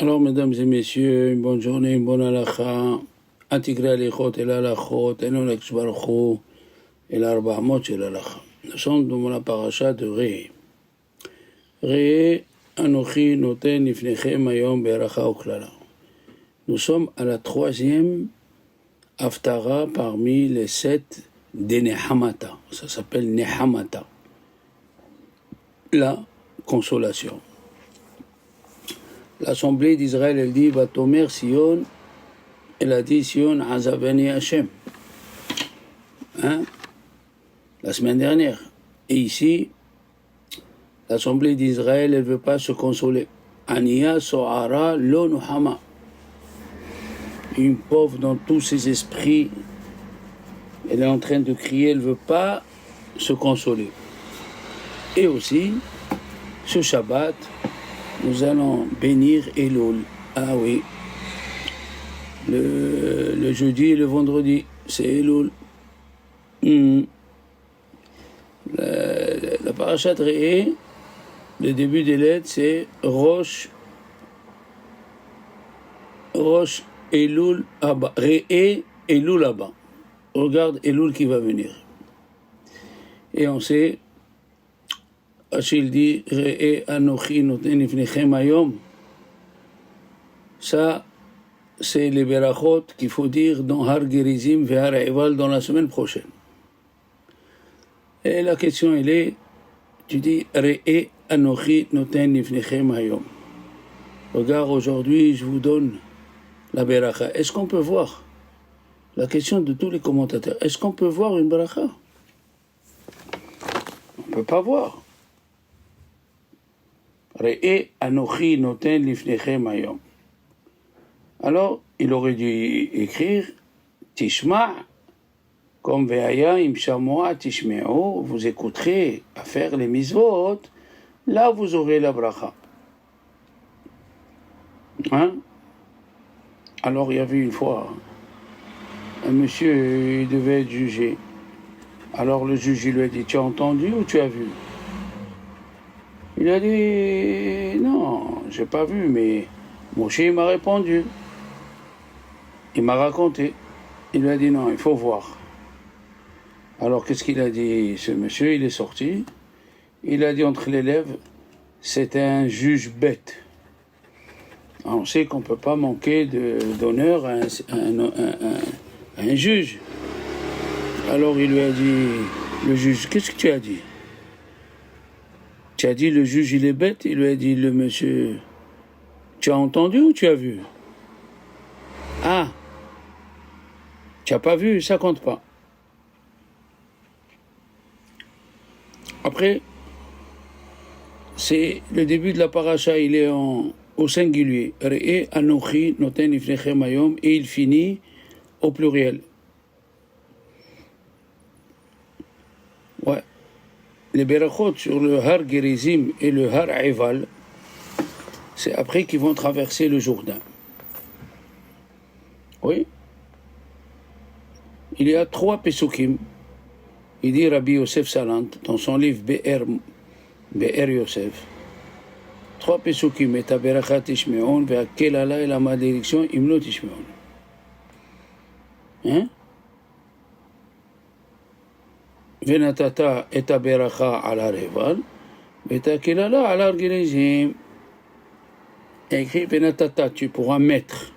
Alors, mesdames et messieurs, une bonne journée, une bonne halakha. Intégré alichot et l'halachot, et non l'exbarcho, et l'arba'amot et l'halakha. Nous sommes dans la paracha de Re'eh. Re'eh, anochi noten ifnechem ayom be'aracha uklala. Nous sommes à la troisième haftara parmi les 7 des Nehamata. Ça s'appelle Nehamata. La consolation. L'Assemblée d'Israël, elle dit, Vatomer Sion, elle a dit Sion Azaveni Hashem. Hein? La semaine dernière. Et ici, l'Assemblée d'Israël, elle ne veut pas se consoler. Aniya Sohara Lo Nuhama. Une pauvre dans tous ses esprits, elle est en train de crier, elle ne veut pas se consoler. Et aussi, ce Shabbat, nous allons bénir Elul. Ah oui, le jeudi et le vendredi, c'est Elul. La parashat Re'eh, le début des lettres, c'est Rosh Elul Abba. Re'eh Elul Abba. Regarde Elul qui va venir. Et on sait, Achille dit, Re'eh Anochi Noten Ifnechem Hayom. Ça, c'est les berachot qu'il faut dire dans Har Gerizim et Har Eval dans la semaine prochaine. Et la question, elle est, tu dis, Re'eh Anochi Noten Ifnechem Hayom. Regarde, aujourd'hui, je vous donne la beracha. Est-ce qu'on peut voir? La question de tous les commentateurs, est-ce qu'on peut voir une beracha? On ne peut pas voir. Re'eh Anochi Noten Lifnechem Hayom. Alors, il aurait dû écrire Tishma, comme Ve'aya im Shamoa Tishme'u, vous écouterez à faire les mitzvot, là vous aurez la bracha. Hein? Alors, il y avait une fois, un monsieur, il devait être jugé. Alors, le juge, il lui a dit, tu as entendu ou tu as vu? Il a dit, non, j'ai pas vu, mais Moshe m'a répondu. Il m'a raconté. Il lui a dit, non, il faut voir. Alors, qu'est-ce qu'il a dit? Ce monsieur, il est sorti. Il a dit entre les lèvres, c'est un juge bête. Alors, on sait qu'on ne peut pas manquer d'honneur à un juge. Alors, il lui a dit, le juge, qu'est-ce que tu as dit? Tu as dit, le juge, il est bête? Il lui a dit, le monsieur, tu as entendu ou tu as vu? Ah, tu n'as pas vu, ça compte pas. Après, c'est le début de la paracha, il est au singulier. Re'eh Anochi Noten Ifnechem Hayom, et il finit au pluriel. Ouais. Les berachot sur le Har Gerizim et le Har Eval, c'est après qu'ils vont traverser le Jourdain. Oui. Il y a 3 pesukim. Il dit Rabbi Yosef Salant dans son livre Be'er Yosef. 3 pesukim, et Berachat Tishmeon, Ve'akelala et la malédiction, Imno Tishmeon. Hein? Venatata et Beracha ala Reval, Ve'akelala ala Gerizim. Écrit Venatata, tu pourras mettre.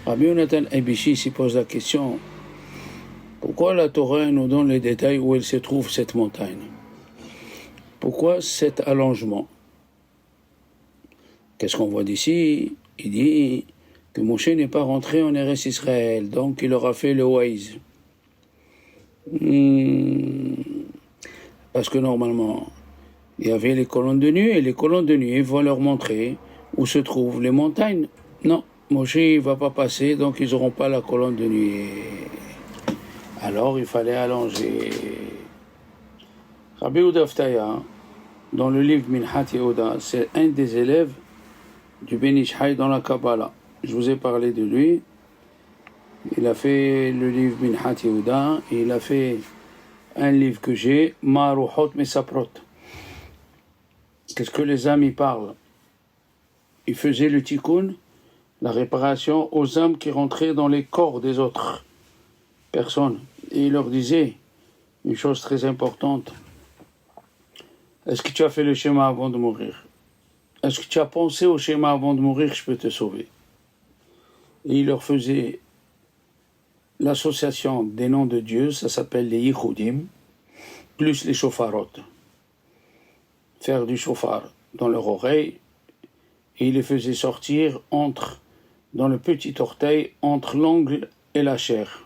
Rabbi Yonatan Ebishi s'y pose la question, pourquoi la Torah nous donne les détails où elle se trouve cette montagne? Pourquoi cet allongement? Qu'est-ce qu'on voit d'ici? Il dit que Moshe n'est pas rentré en Eretz Israël, donc il aura fait le Waïz. Parce que normalement, il y avait les colonnes de nuit, et les colonnes de nuit vont leur montrer où se trouvent les montagnes. Non, Moshe ne va pas passer, donc ils n'auront pas la colonne de nuit. Alors il fallait allonger. Rabbi Yehuda Aftaya, dans le livre Minhat Yehuda, c'est un des élèves du Ben Ish Chai dans la Kabbalah. Je vous ai parlé de lui. Il a fait le livre Minhat Yehuda, et il a fait un livre que j'ai, Maruchot Mesaprot. Qu'est-ce que les âmes y parlent? il faisait le tikkun, la réparation aux âmes qui rentraient dans les corps des autres personnes. Et il leur disait une chose très importante. Est-ce que tu as fait le schéma avant de mourir? Est-ce que tu as pensé au schéma avant de mourir? Je peux te sauver. Et il leur faisait l'association des noms de Dieu, ça s'appelle les Yichoudim, plus les shofarot. Faire du shofar dans leur oreille, et il les faisait sortir dans le petit orteil, entre l'ongle et la chair.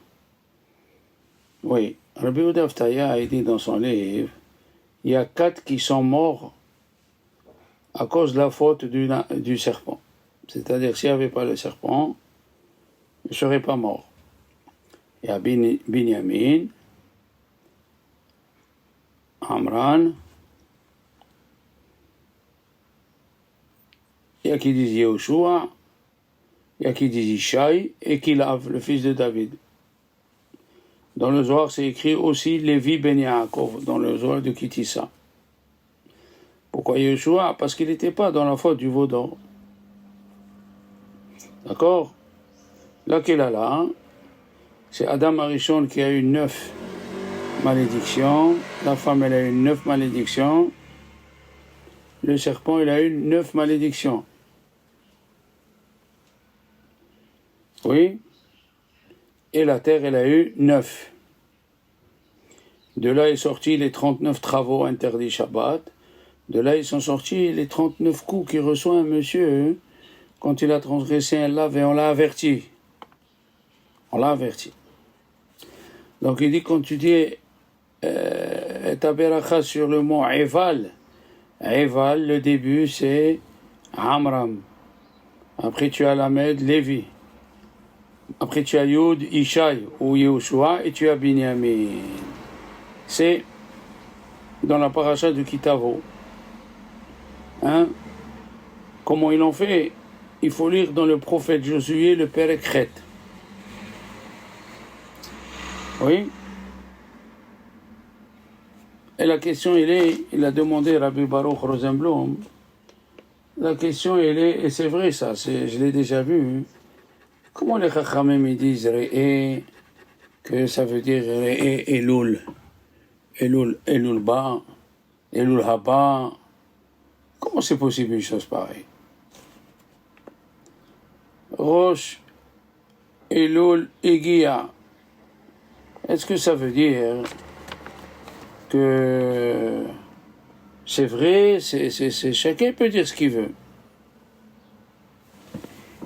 Oui, Rabbi Yehuda Aftaya a dit dans son livre, il y a 4 qui sont morts à cause de la faute du serpent. C'est-à-dire, s'il n'y avait pas le serpent, il ne serait pas mort. Il y a Binyamin, Amran, il y a qui disent Yehoshua, il y a qui disent Ishaï et Kilav, le fils de David. Dans le Zohar, c'est écrit aussi Lévi ben Yaakov, dans le Zohar de Kitissa. Pourquoi Yehoshua? Parce qu'il n'était pas dans la faute du veau d'or. D'accord? Là qu'il a là, c'est Adam Arishon qui a eu 9 malédictions, la femme elle a eu 9 malédictions, le serpent il a eu 9 malédictions. Oui? Et la terre elle a eu 9. De là est sorti les 39 travaux interdits Shabbat. De là, ils sont sortis les 39 coups qu'il reçoit un monsieur quand il a transgressé un lave et on l'a averti. On l'a averti. Donc il dit, quand tu dis ta beracha sur le mot Eval, Eval, le début c'est Amram. Après tu as Lamed, Lévi. Après tu as Yud, Ishaï ou Yehoshua et tu as Binyamin. C'est dans la paracha du Kitavo. Hein? Comment ils l'ont fait? Il faut lire dans le prophète Josué le Pérekhet. Oui? Et la question, il a demandé à Rabbi Baruch Rosenblum, la question, et c'est vrai ça, je l'ai déjà vu, comment les Chachamim ils disent Re'e, que ça veut dire Re'e Elul, Elul Ba, Elul Haba. Comment c'est possible une chose pareille? Rosh, Elul, Egia. Est-ce que ça veut dire que c'est vrai, chacun peut dire ce qu'il veut?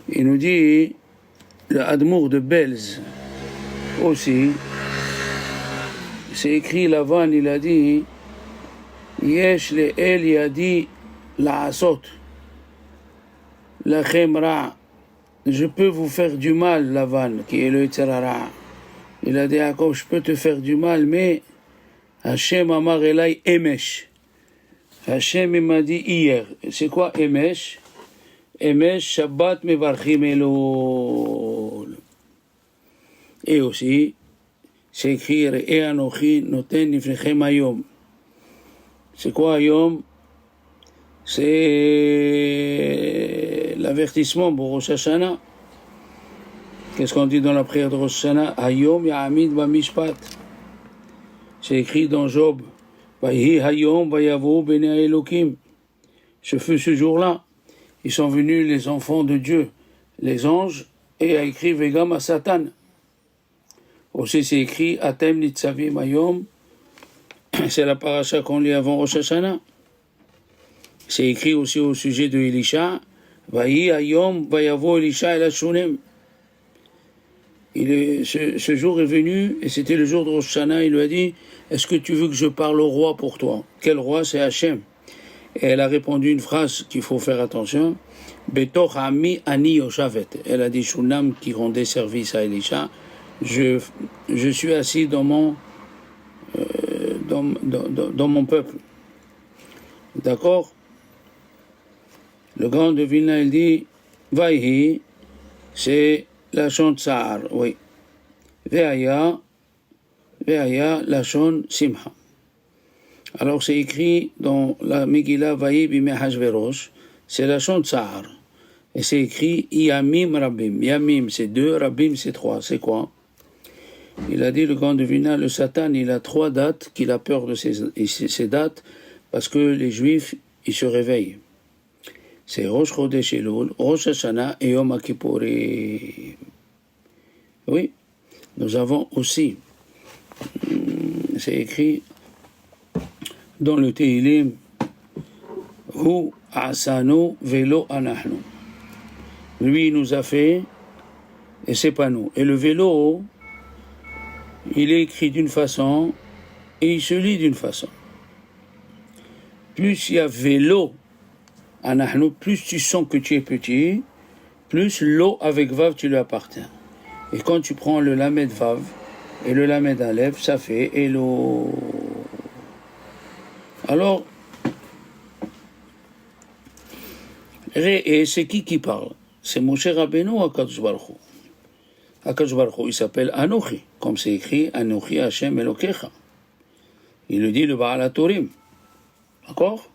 Il nous dit, le Admour de Belz aussi, c'est écrit là-bas, il a dit, Yesh le El Yadi La'asot, Lachem Ra, je peux vous faire du mal, Lavan, qui est le Yitzhara. Il a dit à Jacob, je peux te faire du mal, mais Hachem Amar Elai Emesh. Hachem il m'a dit hier. C'est quoi Emesh? Emesh Shabbat Mevarchim Elul. Et aussi, c'est écrit Re'e Anochi Noten Nifnechem Hayom. C'est quoi Hayom? C'est l'avertissement pour Rosh Hashanah. Qu'est-ce qu'on dit dans la prière de Rosh Hashanah? Hayom Ya'amid Bamishpat. C'est écrit dans Job. Vayi Hayom Vayavo Bnei Elokim. Ce fut ce jour-là. Ils sont venus les enfants de Dieu, les anges, et a écrit Vegam à Satan. Aussi c'est écrit Atem Nitzavim Hayom. C'est la paracha qu'on lit avant Rosh Hashanah. C'est écrit aussi au sujet de Elisha, Vayi Hayom Vayavo Elisha El Hashunem. Ce jour est venu, et c'était le jour de Rosh Hashanah, il lui a dit, est-ce que tu veux que je parle au roi pour toi? Quel roi? C'est Hachem. Et elle a répondu une phrase qu'il faut faire attention, Betoch Ami Ani Yoshavet. Elle a dit, Shunam qui rendait service à Elisha, je suis assis dans mon peuple. D'accord? Le grand de Vilna, il dit, Vaihi, c'est Lachon Tsar, oui. Veaya, Lachon Simha. Alors c'est écrit dans la Megillah Vayi Bime Hashverosh, c'est Lachon Tsar. Et c'est écrit Yamim Rabbim. Yamim, c'est 2, Rabbim, c'est 3. C'est quoi? Il a dit, le grand devineur, le Satan, il a 3 dates, qu'il a peur de ces dates, parce que les Juifs, ils se réveillent. C'est Rosh Chodesh Elul, Rosh Hashanah et Yom Kippourim. Oui, nous avons aussi, c'est écrit dans le Tehillim, Hu Asanu Velo Anahnu. Lui, il nous a fait, et c'est pas nous. Et le vélo, il est écrit d'une façon, et il se lit d'une façon. Plus il y a vélo, Anahnu, plus tu sens que tu es petit, plus l'eau avec Vav, tu lui appartiens. Et quand tu prends le Lamed Vav et le Lamed Aleph, ça fait Elo. Alors, et c'est qui parle? C'est Moshe Rabbeinu ou Akadosh Baruch Hu? Akadosh Baruch Hu, il s'appelle Anochi, comme c'est écrit Anochi Hashem Elokecha. Il le dit le Baal HaTurim. D'accord?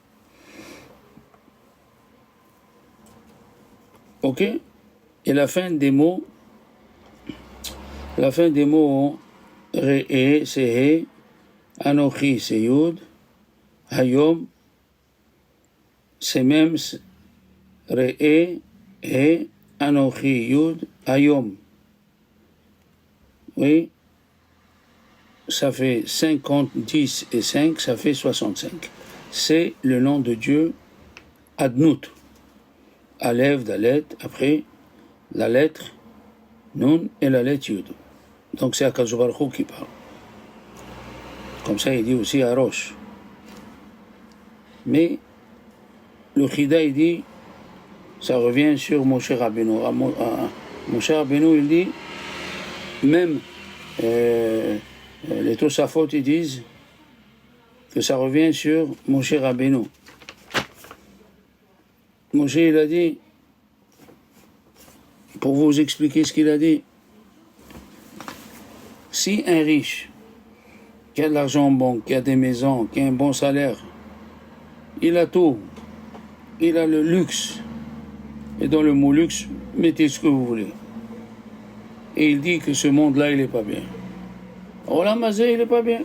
Ok? Et la fin des mots, Re'e, c'est He, Anochi, c'est Yud, Hayom, c'est même Re'e, He, Anochi, Yud, Hayom. Oui, ça fait 50, 10 et 5, ça fait 65. C'est le nom de Dieu, Adnout. Aleph, Dalet, après la lettre Nun et la lettre Yud. Donc c'est Akadosh Baruch Hu qui parle. Comme ça, il dit aussi à Rosh. Mais le Chida, il dit, ça revient sur Moshe Rabbeinu. Moshe Rabbeinu, il dit, même les Tosafot, ils disent que ça revient sur Moshe Rabbeinu. Moshe, il a dit, pour vous expliquer ce qu'il a dit, si un riche qui a de l'argent en banque, qui a des maisons, qui a un bon salaire, il a tout, il a le luxe, et dans le mot luxe, mettez ce que vous voulez. Et il dit que ce monde-là, il n'est pas bien. Olam Hazé, il n'est pas bien.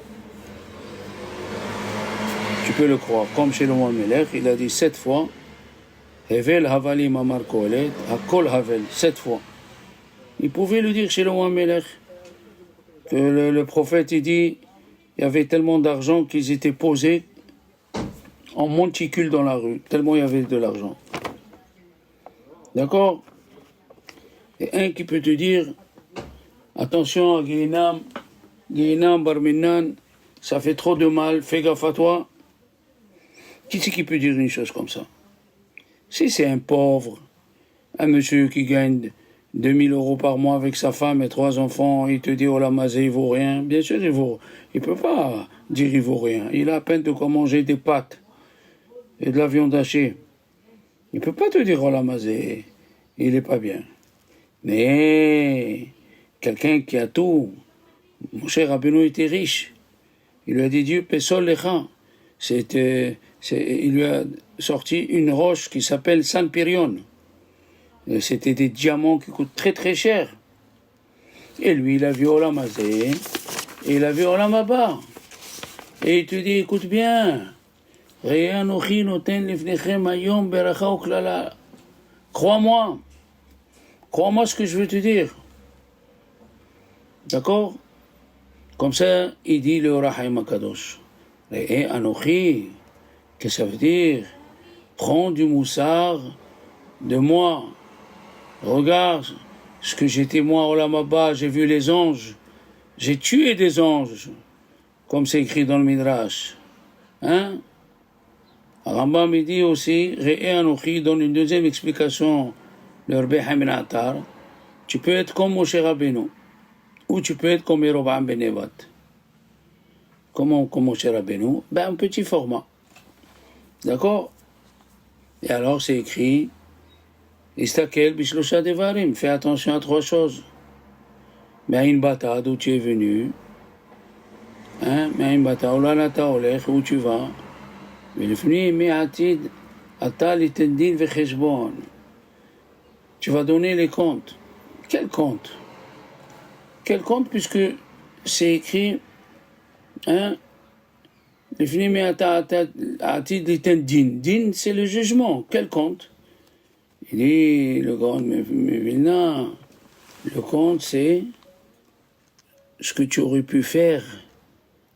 Tu peux le croire, comme chez le Mohamed Melech, il a dit 7 fois, Hevel Havalim Amar Kohelet, Hakol Havel, 7 fois. Il pouvait le dire chez le Mohamed Melech, que le prophète, il dit, il y avait tellement d'argent qu'ils étaient posés en monticule dans la rue, tellement il y avait de l'argent. D'accord? Et un qui peut te dire, attention à Guéinam, Barminan, ça fait trop de mal, fais gaffe à toi. Qui c'est qui peut dire une chose comme ça? Si c'est un pauvre, un monsieur qui gagne 2000 € par mois avec sa femme et 3 enfants, il te dit Olam Hazé, il vaut rien. Bien sûr, il peut pas dire il vaut rien. Il a à peine de quoi manger des pâtes et de la viande hachée. Il peut pas te dire Olam Hazé, il est pas bien. Mais quelqu'un qui a tout, mon cher Rabbeinu était riche. Il lui a dit Dieu, Pesol Lecha. Il lui a sorti une roche qui s'appelle San Pirion. C'était des diamants qui coûtent très très cher. Et lui, il a vu Olam Hazé, et il a vu Olam Haba. Et il te dit, écoute bien, crois-moi ce que je veux te dire. D'accord? Comme ça, il dit le Rahim Akadosh. Et Anochi, qu'est-ce que ça veut dire? Prends du moussard de moi. Regarde ce que j'étais moi au Olam Haba, j'ai vu les anges. J'ai tué des anges, comme c'est écrit dans le Midrash. Hein? Rambam il dit aussi, Re'e Anochi donne une deuxième explication, le Rabbi Hamin Attar. Tu peux être comme Moshe Rabbeinu, ou tu peux être comme Yeroboam ben Nevat. Comment comme Moshe Rabbeinu? Un petit format. D'accord? Et alors c'est écrit, Istakel bishlosha devarim, fais attention à 3 choses. Me'ain bata, d'où tu es venu. Me'ain bata, olalata olech, où tu vas. ולפנים מעתיד אתה ליתן דין וחשבון. Tu vas donner les comptes. Quel compte? Quel compte, puisque c'est écrit, hein, din, c'est le jugement. Quel compte? Il dit, le grand Vilna, le compte, c'est ce que tu aurais pu faire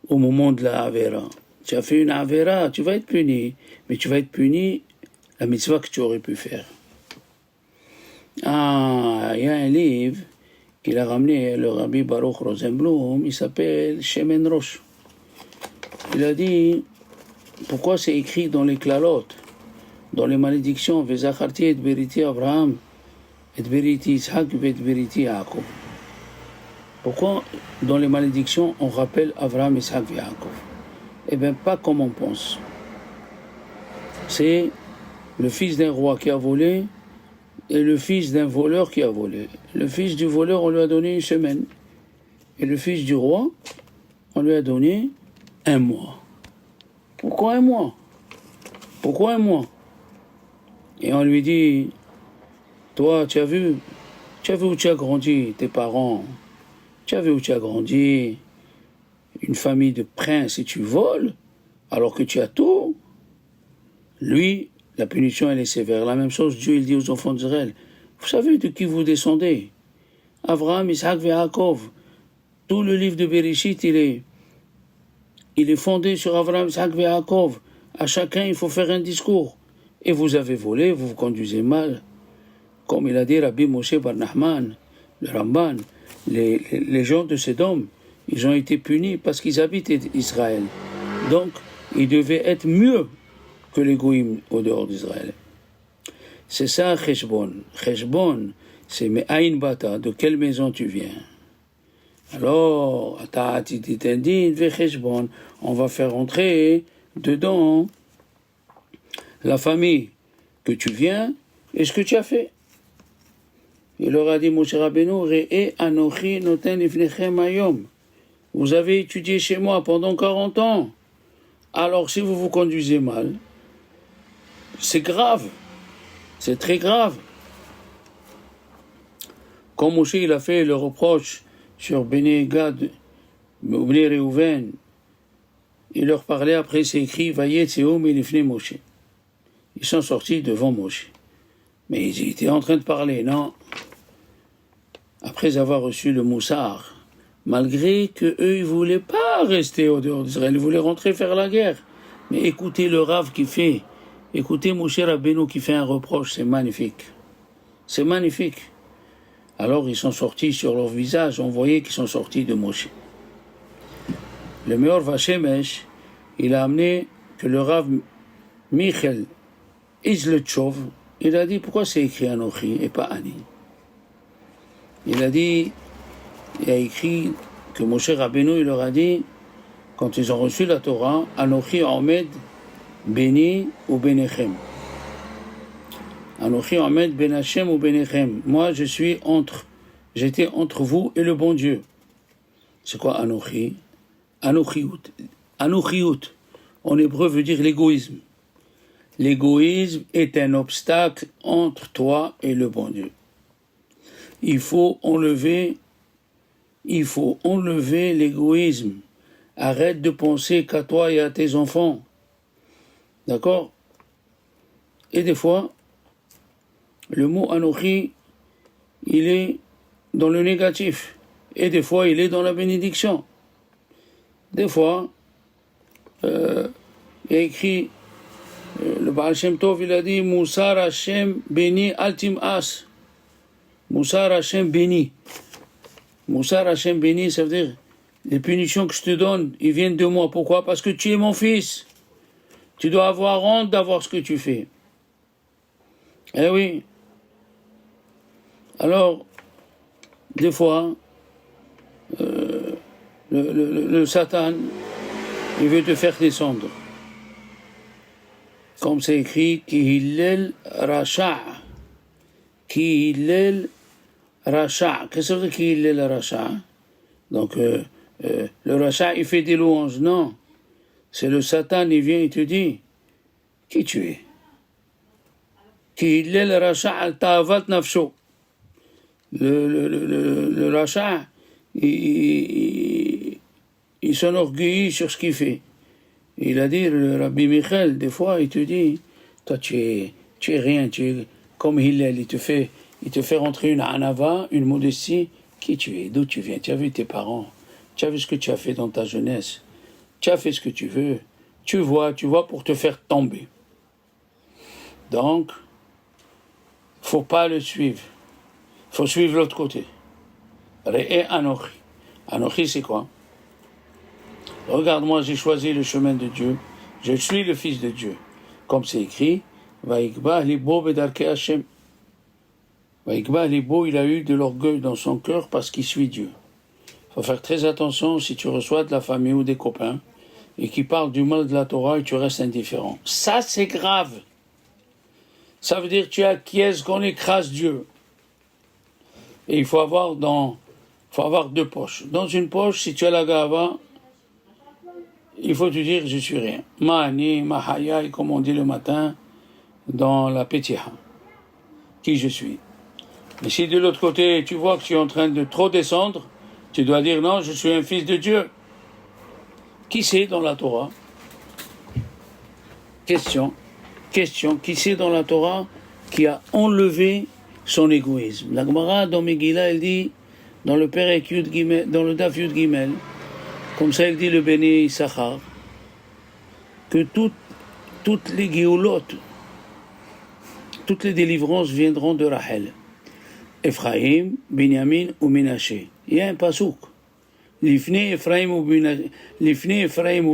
au moment de la Avera. Tu as fait une Avera, tu vas être puni, mais tu vas être puni la mitzvah que tu aurais pu faire. Ah, il y a un livre qu'il a ramené le Rabbi Baruch Rosenblum, il s'appelle Shemen Rosh. Il a dit, pourquoi c'est écrit dans les klalotes, dans les malédictions, Vezacharti et Beriti Abraham, et Beriti Ishak, et Beriti Yaakov. Pourquoi dans les malédictions on rappelle Abraham, Ishak et Yaakov? Eh bien, pas comme on pense. C'est le fils d'un roi qui a volé et le fils d'un voleur qui a volé. Le fils du voleur, on lui a donné une semaine. Et le fils du roi, on lui a donné 1 mois. Pourquoi 1 mois? Pourquoi 1 mois? Et on lui dit, toi, tu as vu où tu as grandi, tes parents? Tu as vu où tu as grandi? Une famille de princes et tu voles, alors que tu as tout? Lui, la punition, elle est sévère. La même chose, Dieu, il dit aux enfants d'Israël, vous savez de qui vous descendez? Abraham, Isaac et Yaakov. Tout le livre de Bereshit, il est fondé sur Abraham, Isaac et Yaakov. À chacun, il faut faire un discours. Et vous avez volé, vous vous conduisez mal. Comme il a dit Rabbi Moshe Bar Nachman, le Ramban, les gens de Sédom, ils ont été punis parce qu'ils habitaient Israël. Donc, ils devaient être mieux que les goïms au dehors d'Israël. C'est ça, Cheshbon. Cheshbon, c'est Me'aïn Bata, de quelle maison tu viens? Alors, on va faire entrer dedans la famille que tu viens et ce que tu as fait. Il leur a dit, Moshe Rabbeinu, Re'e anochi noten lifnechem hayom. Vous avez étudié chez moi pendant 40 ans. Alors, si vous vous conduisez mal, c'est grave. C'est très grave. Quand Moshe il a fait le reproche sur Bnei Gad, Bnei Reuven, il leur parlait, après c'est écrit, Vayetzeum elifnei Moshe. Ils sont sortis devant Moshe. Mais ils étaient en train de parler, non? Après avoir reçu le moussard, malgré qu'eux, ils ne voulaient pas rester au dehors d'Israël, ils voulaient rentrer faire la guerre. Mais écoutez le Rav qui fait, écoutez Moshe Rabbeinu qui fait un reproche, c'est magnifique. C'est magnifique. Alors ils sont sortis sur leur visage, on voyait qu'ils sont sortis de Moshe. Le Meor Vashemesh, il a amené que le Rav Michel Izletchov, il a dit pourquoi c'est écrit Anochi et pas Ani. Il a dit, il a écrit que Moshe Rabbeinu, il leur a dit, quand ils ont reçu la Torah, Anochi Ahmed Beni ou Benechem. Anochi Ahmed Ben Hashem ou Benechem. Moi, j'étais entre vous et le bon Dieu. C'est quoi Anochi? Anochiout. Anochiout, en hébreu, veut dire l'égoïsme. L'égoïsme est un obstacle entre toi et le bon Dieu. Il faut enlever l'égoïsme. Arrête de penser qu'à toi et à tes enfants. D'accord? Et des fois, le mot Anochi, il est dans le négatif. Et des fois, il est dans la bénédiction. Des fois, il y a écrit, le Baal Shem Tov, il a dit, Moussar Hashem béni altim as. Moussar Hashem béni. Moussar Hashem béni, ça veut dire, les punitions que je te donne, ils viennent de moi. Pourquoi? Parce que tu es mon fils. Tu dois avoir honte d'avoir ce que tu fais. Eh oui. Alors, des fois, le Satan, il veut te faire descendre. Comme c'est écrit, Ki Hillel Rasha. Ki Hillel Rasha. Qu'est-ce que ça veut dire Ki Hillel Rasha? Donc, le Rasha, il fait des louanges. Non. C'est le Satan, il vient et te dit, qui tu es? Ki hillel racha al ta'avat nafsho. Le rachat, il s'enorgueillit sur ce qu'il fait. Il a dit, le Rabbi Michel, des fois, il te dit, toi, tu es rien, tu es comme Hillel, il te fait rentrer une anava, une modestie. Qui tu es? D'où tu viens? Tu as vu tes parents? Tu as vu ce que tu as fait dans ta jeunesse? Tu as fait ce que tu veux? Tu vois pour te faire tomber. Donc, faut pas le suivre. Faut suivre l'autre côté. Re'e Anochi. Anochi, c'est quoi? Regarde-moi, j'ai choisi le chemin de Dieu. Je suis le Fils de Dieu. Comme c'est écrit, Vaikba libo bedarke Hashem. Vaikba libo, il a eu de l'orgueil dans son cœur parce qu'il suit Dieu. Il faut faire très attention si tu reçois de la famille ou des copains et qui parlent du mal de la Torah et tu restes indifférent. Ça, c'est grave. Ça veut dire que tu acquiesces qu'on écrase Dieu. Et il faut avoir deux poches. Dans une poche, si tu as la gava, il faut te dire je suis rien. Ma'ani, ma'haya, comme on dit le matin dans la Petiha. Qui je suis. Mais si de l'autre côté, tu vois que tu es en train de trop descendre, tu dois dire non, je suis un fils de Dieu. Qui c'est dans la Torah? Question. Qui c'est dans la Torah qui a enlevé son égoïsme? La Gemara dans Megillah, elle dit, dans le Perek Yud Gimel, dans le Daf Yud Gimel, comme ça elle dit le Béné Issachar, que toutes les géoulotes, toutes les délivrances viendront de Rachel. Ephraim, Binyamin ou Ménaché. Il y a un pasouk. Lifne Ephraim ou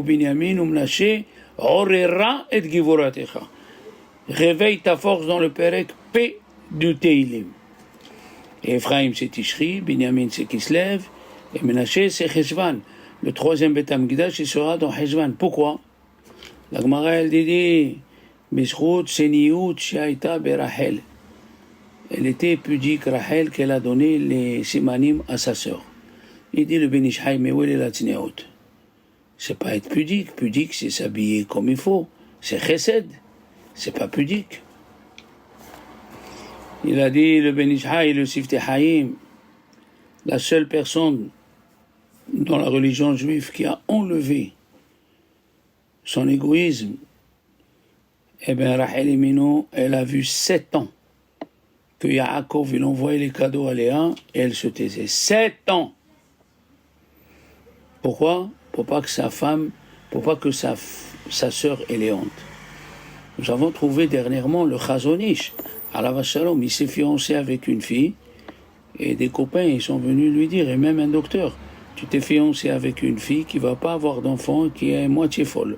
Binyamin ou Ménaché, Orera et Givoratecha. Réveille ta force dans le Perek P du Teilim. Et Ephraim c'est Tishri, Binyamin c'est Kislev, et Ménaché c'est Cheshvan. Le troisième Beth Amikdash il sera dans Cheshvan. Pourquoi? La Gemara elle dit Bishrout Seniout Shaita Berachel. Elle était pudique, Rachel, qu'elle a donné les simanim à sa sœur. Il dit le Benishai, mais où est la tznéout? C'est pas être pudique. Pudique, c'est s'habiller comme il faut. C'est chesed. C'est pas pudique. Il a dit le Benishai, le Siftei Haïm, la seule personne dans la religion juive qui a enlevé son égoïsme, eh bien, Rachel Imino, elle a vu 7 ans que Yaakov, il envoyait les cadeaux à Léa, et elle se taisait. 7 ans! Pourquoi? Pour pas que sa sœur ait les honte. Nous avons trouvé dernièrement le Chazonish, à la Shalom, il s'est fiancé avec une fille, et des copains, ils sont venus lui dire, et même un docteur, tu t'es fiancé avec une fille qui va pas avoir d'enfant, qui est moitié folle.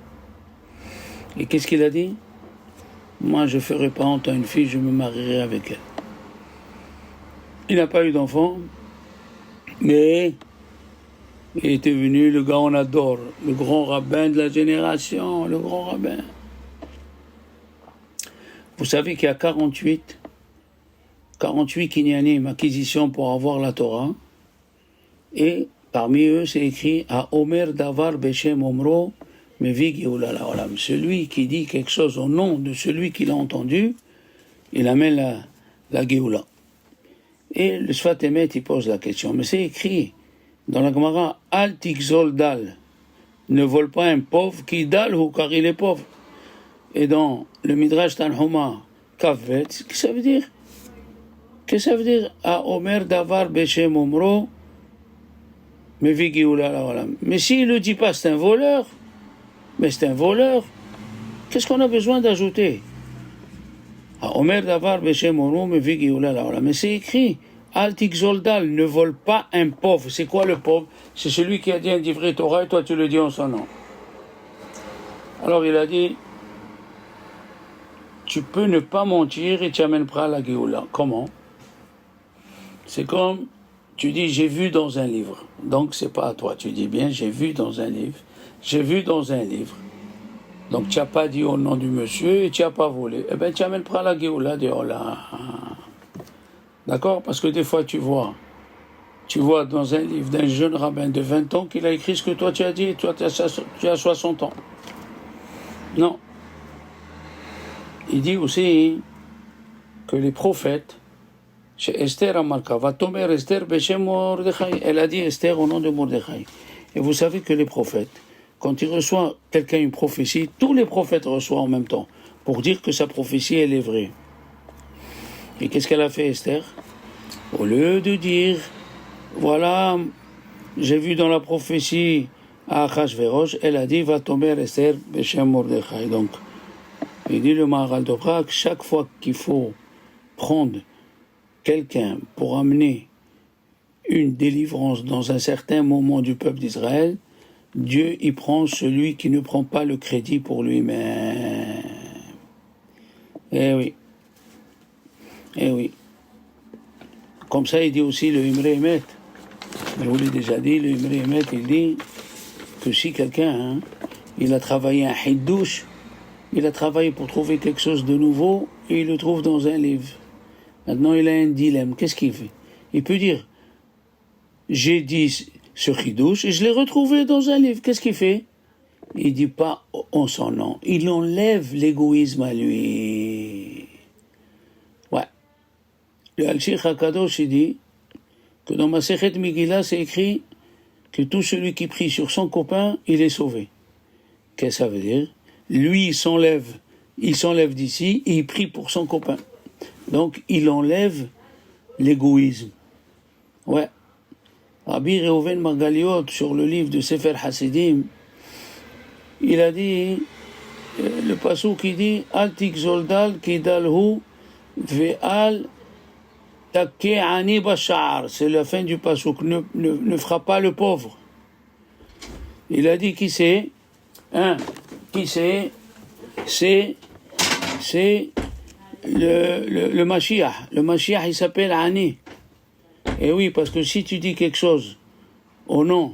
Et qu'est-ce qu'il a dit? Moi, je ferai pas honte à une fille, je me marierai avec elle. Il n'a pas eu d'enfant, mais il était venu, le gars on adore, le grand rabbin de la génération, le grand rabbin. Vous savez qu'il y a 48 kinyanim, acquisitions pour avoir la Torah, et parmi eux c'est écrit à Omer Davar Beshem Omro Mevi Geoula Laolam. Celui qui dit quelque chose au nom de celui qui l'a entendu, il amène la Geoula. Et le Sfat Emet, il pose la question. Mais c'est écrit dans la Gemara, Al Tikzol Dal, ne vole pas un pauvre qui dal ou car il est pauvre. Et dans le Midrash Tanhuma, Kavvet, qu'est-ce que ça veut dire? Qu'est-ce que ça veut dire? À Omer Davar Beshem Omro, Mevi Geoula Laolam. Mais s'il ne le dit pas, c'est un voleur. Mais c'est un voleur. Qu'est-ce qu'on a besoin d'ajouter? Omer Davar Beshem Omro Mevi Geoula Laolam. Mais c'est écrit, Al Tikzol Dal, ne vole pas un pauvre. C'est quoi le pauvre? C'est celui qui a dit un divrei Torah et toi tu le dis en son nom. Alors il a dit, tu peux ne pas mentir et tu amèneras la Géoula. Comment? C'est comme, tu dis j'ai vu dans un livre. Donc c'est pas à toi. Tu dis bien j'ai vu dans un livre. J'ai vu dans un livre. Donc tu n'as pas dit au nom du monsieur et tu n'as pas volé. Eh bien tu amèneras la Géoula de Allah. D'accord? Parce que des fois tu vois dans un livre d'un jeune rabbin de 20 ans qu'il a écrit ce que toi tu as dit et toi tu as 60 ans. Non. Il dit aussi, que les prophètes, chez Esther Amalka, va tomber Esther Beshem Mordechai. Elle a dit Esther au nom de Mordechai. Et vous savez que les prophètes, quand il reçoit quelqu'un une prophétie, tous les prophètes reçoivent en même temps, pour dire que sa prophétie, elle est vraie. Et qu'est-ce qu'elle a fait, Esther? Au lieu de dire, voilà, j'ai vu dans la prophétie à Achashverosh, elle a dit, va tomber Esther Beshem Mordechai. Donc, il dit le Maharal de Prague, chaque fois qu'il faut prendre quelqu'un pour amener une délivrance dans un certain moment du peuple d'Israël, Dieu y prend celui qui ne prend pas le crédit pour lui-même. Eh oui. Eh oui. Comme ça, il dit aussi le Imre Emet. Je vous l'ai déjà dit, le Imre Emet, il dit que si quelqu'un, il a travaillé un Hiddouche, il a travaillé pour trouver quelque chose de nouveau, et il le trouve dans un livre. Maintenant, il a un dilemme. Qu'est-ce qu'il fait? Il peut dire, j'ai dit ce Hiddouche, et je l'ai retrouvé dans un livre. Qu'est-ce qu'il fait? Il dit pas en son nom. Il enlève l'égoïsme à lui. Ouais. Le Al-Sheikh HaKadosh, il dit que dans Masechet Megillah, c'est écrit que tout celui qui prie sur son copain, il est sauvé. Qu'est-ce que ça veut dire? Lui, il s'enlève d'ici et il prie pour son copain. Donc, il enlève l'égoïsme. Ouais. Rabbi Reuven Margaliot, sur le livre de Sefer Hasidim, il a dit, le passouk qui dit, Al tikzoldal kidalhu ve'al take'ani bashar. C'est la fin du passouk. Ne fera pas le pauvre. Il a dit, qui c'est? Qui c'est? C'est le Mashiach. Le Mashiach, il s'appelle Ani. Et oui, parce que si tu dis quelque chose au nom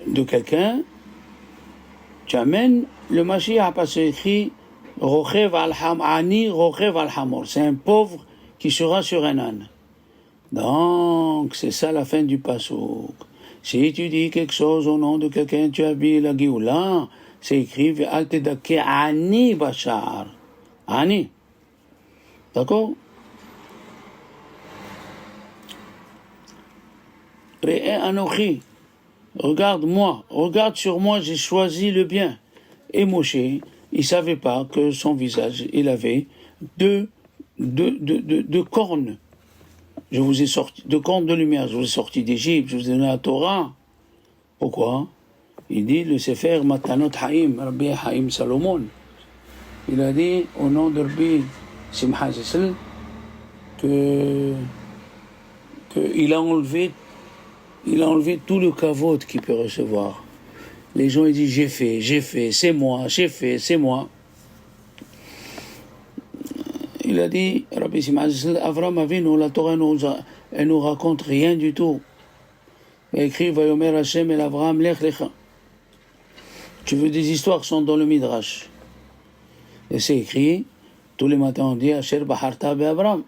de quelqu'un, tu amènes le Mashiach, parce qu'il écrit Rochev Ani, Rochev al-Hamor. C'est un pauvre qui sera sur un âne. Donc, c'est ça la fin du passouk. Si tu dis quelque chose au nom de quelqu'un, tu habilles la Géoula, c'est écrit Al tedake Ani Bachar. Ani. D'accord? Anochi. Regarde-moi, regarde sur moi, j'ai choisi le bien. Et Moshe, il ne savait pas que son visage, il avait deux cornes. Je vous ai sorti, de cornes de lumière, je vous ai sorti d'Égypte, je vous ai donné la Torah. Pourquoi? Il dit le Sefer Matanot Haïm, Rabbi Haïm Salomon. Il a dit au nom de Rabbi Simcha Zissel qu'il a enlevé tout le kavod qu'il peut recevoir. Les gens ils disent j'ai fait, c'est moi, c'est moi. Il a dit, Rabbi Simcha Zissel, Avram Avinu, la Torah elle nous raconte rien du tout. Il a écrit Vayomer Hashem el Avram lech lecha. Tu veux des histoires qui sont dans le Midrash. Et c'est écrit, tous les matins on dit Asher Baharta be'Avram.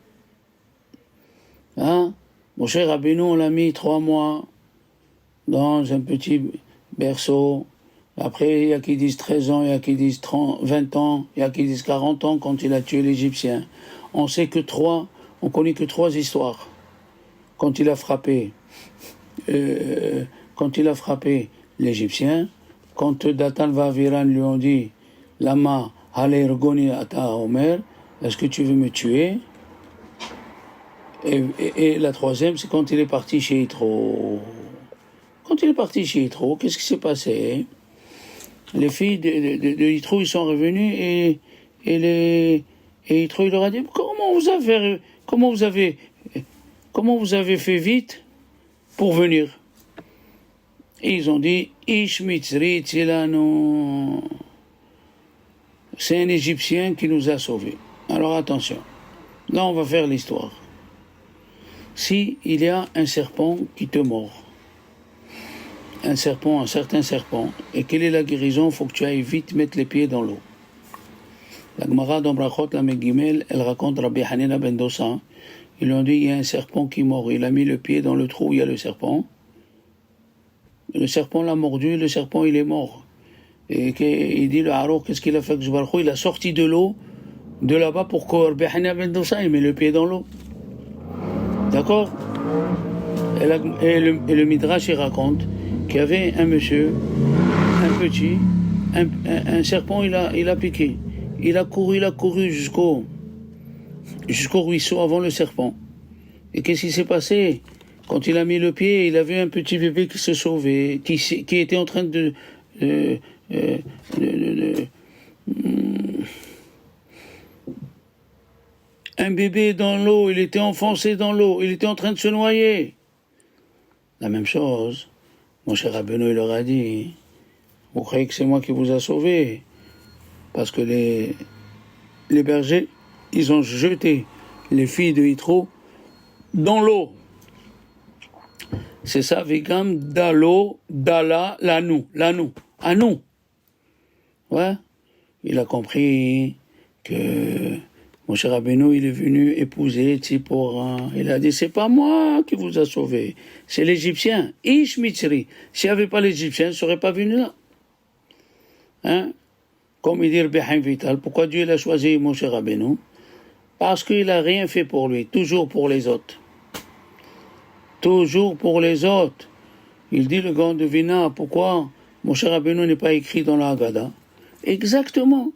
Moshe Rabbeinu, on l'a mis 3 mois dans un petit berceau. Après, il y a qui disent 13 ans, il y a qui disent 20 ans, il y a qui disent 40 ans quand il a tué l'Égyptien. On connaît que 3 histoires. Quand il a frappé l'Égyptien, quand Datan Vaviran lui ont dit Lama Halergoni Ata Omer, est-ce que tu veux me tuer? Et la 3e, c'est quand il est parti chez Yitro. Quand il est parti chez Yitro, qu'est-ce qui s'est passé? Les filles de Yitro, ils sont revenus et Yitro, il leur a dit comment vous avez fait vite pour venir? Et ils ont dit Ish Mitzri Tzilano. C'est un Égyptien qui nous a sauvés. Alors attention, là on va faire l'histoire. Si il y a un serpent qui te mord, un certain serpent, et quelle est la guérison? Il faut que tu ailles vite mettre les pieds dans l'eau. La Gemara dans Brachot, la Megimel, elle raconte Rabbi Hanina ben Dosa. Ils lui ont dit il y a un serpent qui mord. Il a mis le pied dans le trou où il y a le serpent. Le serpent l'a mordu, le serpent il est mort. Et il dit le Haro, qu'est-ce qu'il a fait? Il a sorti de l'eau de là-bas pour Rabbi Hanina ben Dossa, il met le pied dans l'eau. D'accord? Et le Midrash, il raconte qu'il y avait un monsieur, un petit, un serpent, il a piqué. Il a couru jusqu'au ruisseau avant le serpent. Et qu'est-ce qui s'est passé? Quand il a mis le pied, il a vu un petit bébé qui se sauvait, qui était en train un bébé dans l'eau, il était enfoncé dans l'eau, il était en train de se noyer. La même chose, mon cher Rabbeinu, il leur a dit, vous croyez que c'est moi qui vous a sauvé? Parce que les bergers, ils ont jeté les filles de Yitro dans l'eau. C'est ça, Vigam, Dalo, Dala, Lanou, à nous. Ouais, il a compris que mon cher Rabbeinu, il est venu épouser Tzipora. Il a dit, c'est pas moi qui vous a sauvé, c'est l'Égyptien, Ish Mitzri. S'il n'y avait pas l'Égyptien, il ne serait pas venu là. Hein? Comme il dit Rabbi Haim Vital, pourquoi Dieu l'a choisi, mon cher Rabbeinu? Parce qu'il n'a rien fait pour lui, toujours pour les autres. Toujours pour les autres. Il dit le grand de Vina, pourquoi mon cher Rabbeinu n'est pas écrit dans la Haggadah? Exactement.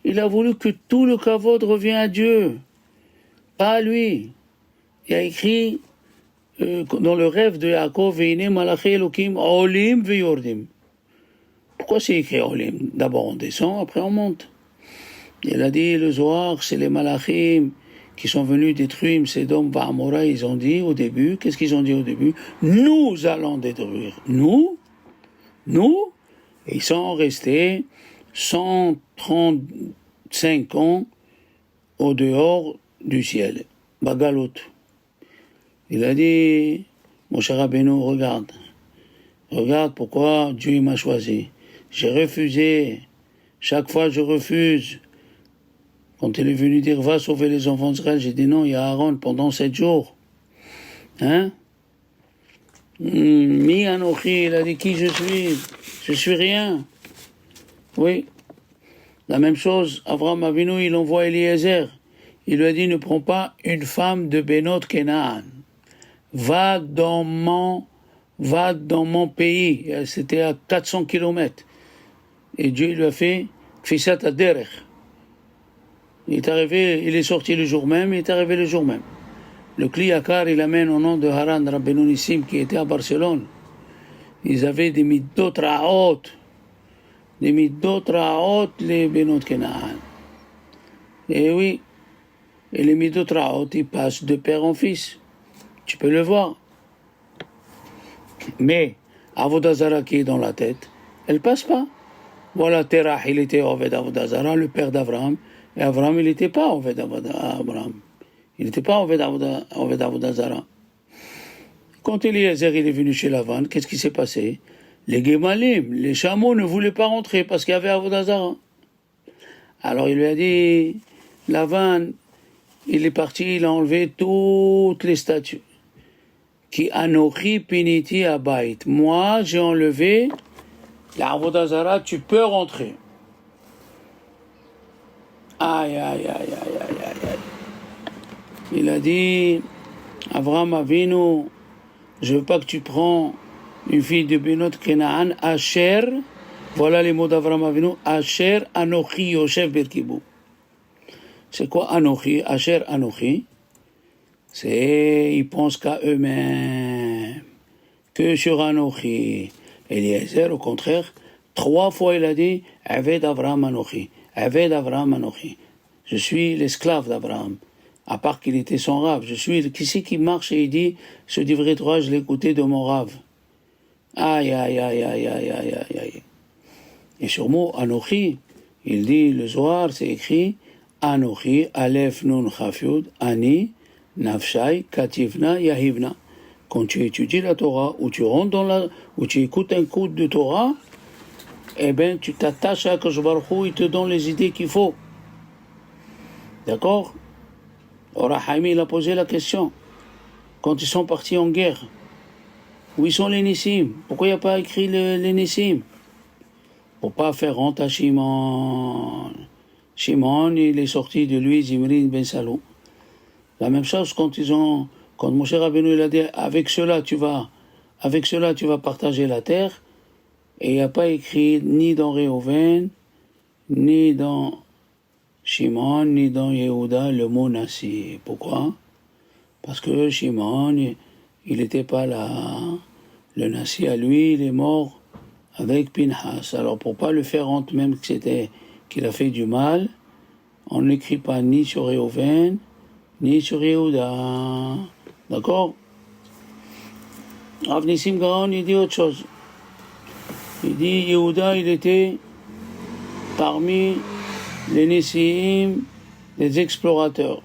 Il a voulu que tout le kavod revienne à Dieu, pas à lui. Il a écrit dans le rêve de Yaakov, Veine Malachi Elokim Olim Veyordim. Pourquoi c'est écrit Olim? D'abord on descend, après on monte. Il a dit, le Zohar, c'est les Malachim qui sont venus détruire Sédom, Va'amora. Ils ont dit au début, qu'est-ce qu'ils ont dit au début? Nous allons détruire. Nous? Et ils sont restés 135 ans au dehors du ciel. Bagalout. Il a dit, mon cher Rabbeinu, regarde pourquoi Dieu m'a choisi. J'ai refusé, chaque fois je refuse. Quand il est venu dire, va sauver les enfants d'Israël, j'ai dit non, il y a Aaron pendant 7 jours. Hein? Mi Anochi, il a dit qui je suis? Je suis rien. Oui. La même chose, Avraham Avinu, il envoie Eliezer. Il lui a dit, ne prends pas une femme de Benot Kenaan. Va dans mon pays. C'était à 400 kilomètres. Et Dieu lui a fait, Kfisat Aderech. Il est sorti le jour même, il est arrivé le jour même. Le Kliyakar, il amène au nom de Haran Rabbeinu Nissim, qui était à Barcelone. Ils avaient des midot ra'ot, les Benot Kenaan. Et oui, et les midot ra'ot, ils passent de père en fils. Tu peux le voir. Mais, Avodah Zara qui est dans la tête, elle passe pas. Voilà, Terah, il était Oved Avodah Zara, le père d'Abraham. Et Abraham, il n'était pas Oved Abraham. Il n'était pas Oved Avodah Zara. Quand Eliezer il est venu chez Lavan, qu'est-ce qui s'est passé? Les Gemalim, les chameaux ne voulaient pas rentrer parce qu'il y avait Avodah Zara. Alors il lui a dit, Lavan, il est parti, il a enlevé toutes les statues. Qui Anochi Piniti Abayit. Moi, j'ai enlevé la Avodah Zara, tu peux rentrer. Aïe. Il a dit, Avraham Avinu, je veux pas que tu prends une fille de Benot Kenaan, Asher, voilà les mots d'Avraham Avinu, Asher Anochi Yoshev Berkibou. C'est quoi Anochi? Asher Anochi? Ils pensent qu'à eux-mêmes, que sur Anochi. Eliezer, au contraire, 3 fois il a dit, Aved Avraham Anochi. Aved Avraham Anochi. Je suis l'esclave d'Abraham. À part qu'il était son rave. Qui c'est qui marche et il dit, ce divrei Torah, je l'ai écouté de mon rave. Aïe. Et sur mot Anochi, il dit, le Zohar, c'est écrit, Anochi, Aleph Nun Chafyud, Ani, Nafshai, Kativna, Yahivna. Quand tu étudies la Torah, ou tu rentres ou tu écoutes un cours de Torah, eh bien, tu t'attaches à Akadosh Baruch Hu, il te donne les idées qu'il faut. D'accord? Ora Haïmi, il a posé la question. Quand ils sont partis en guerre, où ils sont les Nissim? Pourquoi il n'y a pas écrit les Nissim? Pour pas faire honte à Shimon. Shimon, il est sorti de lui Zimri ben Salou. La même chose quand Moshe Rabbeinu il a dit avec cela tu vas partager la terre, et il n'y a pas écrit ni dans Réhouven, ni dans Shimon, ni dans Yehuda le mot Nassi. Pourquoi? Parce que Shimon, il n'était pas là. Le Nassi à lui, il est mort avec Pinhas. Alors pour pas le faire honte même qu'il a fait du mal, on n'écrit pas ni sur Réhouven, ni sur Yehuda. D'accord? Rav Nissim Gaon, il dit autre chose. Il dit Yehuda, il était parmi les Nisim, les explorateurs.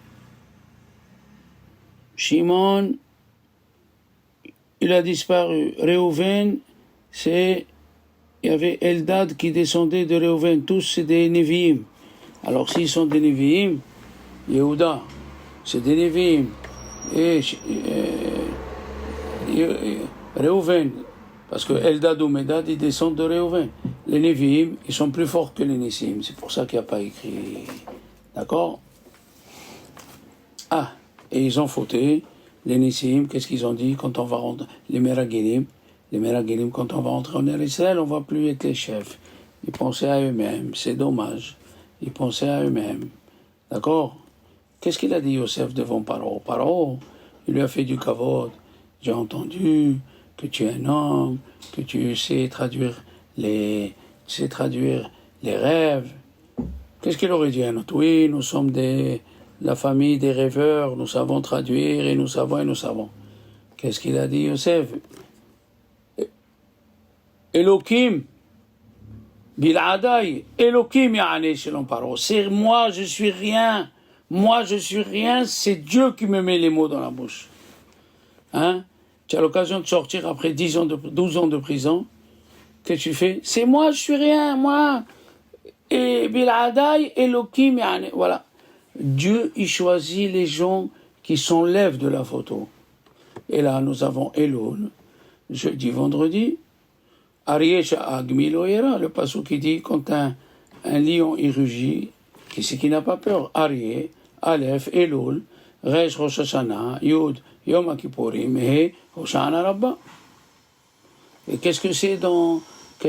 Shimon, il a disparu. Réhouven, il y avait Eldad qui descendait de Réhouven. Tous, c'est des Nevi'im. Alors, s'ils sont des Nevi'im, Yehuda, c'est des Nevi'im. Et Réhouven, parce que Eldad ou Medad, ils descendent de Réhouven. Les Nevi'im, ils sont plus forts que les Nissim. C'est pour ça qu'il n'y a pas écrit. D'accord? Ah, et ils ont fauté. Les Nissim, qu'est-ce qu'ils ont dit quand on va rentrer? Les Meragelim, quand on va rentrer en Israël, on ne va plus être les chefs. Ils pensaient à eux-mêmes. C'est dommage. Ils pensaient à eux-mêmes. D'accord? Qu'est-ce qu'il a dit Yosef devant Paro? Paro, il lui a fait du kavod. J'ai entendu que tu es un homme, que tu sais traduire les rêves. Qu'est-ce qu'il aurait dit à nous? Oui, nous sommes la famille des rêveurs, nous savons traduire et nous savons. Qu'est-ce qu'il a dit Yosef? Elohim, Bil'adai, Elohim ya'ane selon Paro. C'est moi, je suis rien, c'est Dieu qui me met les mots dans la bouche. Hein? Tu as l'occasion de sortir après 12 ans de prison. Qu'est-ce que tu fais? C'est moi, je suis rien, moi. Et Bil'adai, Elohim ya'ane. Voilà. Dieu, il choisit les gens qui s'enlèvent de la photo. Et là, nous avons Elul, jeudi, vendredi. Ariyesh Agmiloyera, le passage qui dit quand un lion il rugit, qui c'est qui n'a pas peur? Arié, Aleph, Elul, Resh Rosh Hashanah, Yud, Yom Kippourim, et Hoshana Rabba. Et qu'est-ce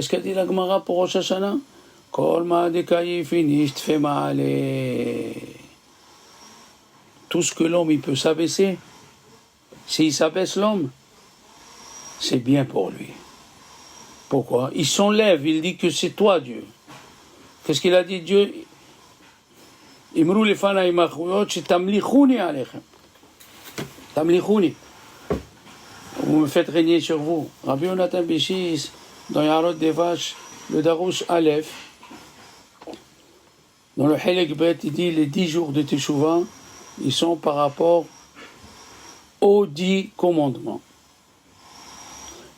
qu'a dit la Gemara pour Rosh Hashanah? Kol Ma'adekayi finisht Femaale. Tout ce que l'homme il peut s'abaisser, s'il s'abaisse l'homme, c'est bien pour lui. Pourquoi? Il s'enlève, il dit que c'est toi Dieu. Qu'est-ce qu'il a dit Dieu? Imrou lefana imachuyot shetamlichouni alechem. Tamlichouni. Vous me faites régner sur vous. Rabbi Yonatan Bishis, dans Yarod des Vaches, le Darouche Aleph, dans le Helek Bet, il dit les 10 jours de Teshuvah, ils sont par rapport aux 10 commandements.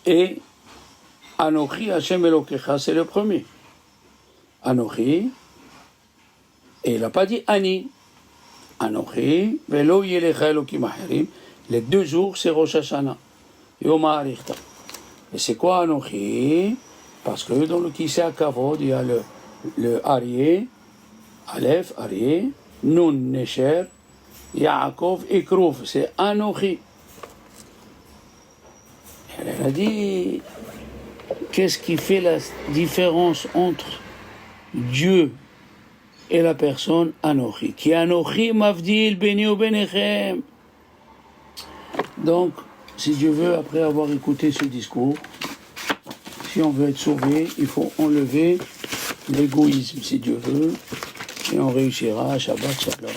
Et Anochi Hashem Elokecha, c'est le premier. Anochi, et il n'a pas dit Ani. Anochi, Velo Yelecha Elokim Acherim, les 2 jours, c'est Rosh Hashanah. Yom HaArichta. Et c'est quoi Anochi? Parce que dans le Kisei HaKavod, il y a le Arié, Aleph, Arié, Nun, Nesher, Yaakov et Krouv, c'est Anochi. Elle a dit, qu'est-ce qui fait la différence entre Dieu et la personne Anochi? Qui Anochi mavdil beni ou benechem. Donc, si Dieu veut, après avoir écouté ce discours, si on veut être sauvé, il faut enlever l'égoïsme, si Dieu veut, et on réussira. Shabbat Shalom.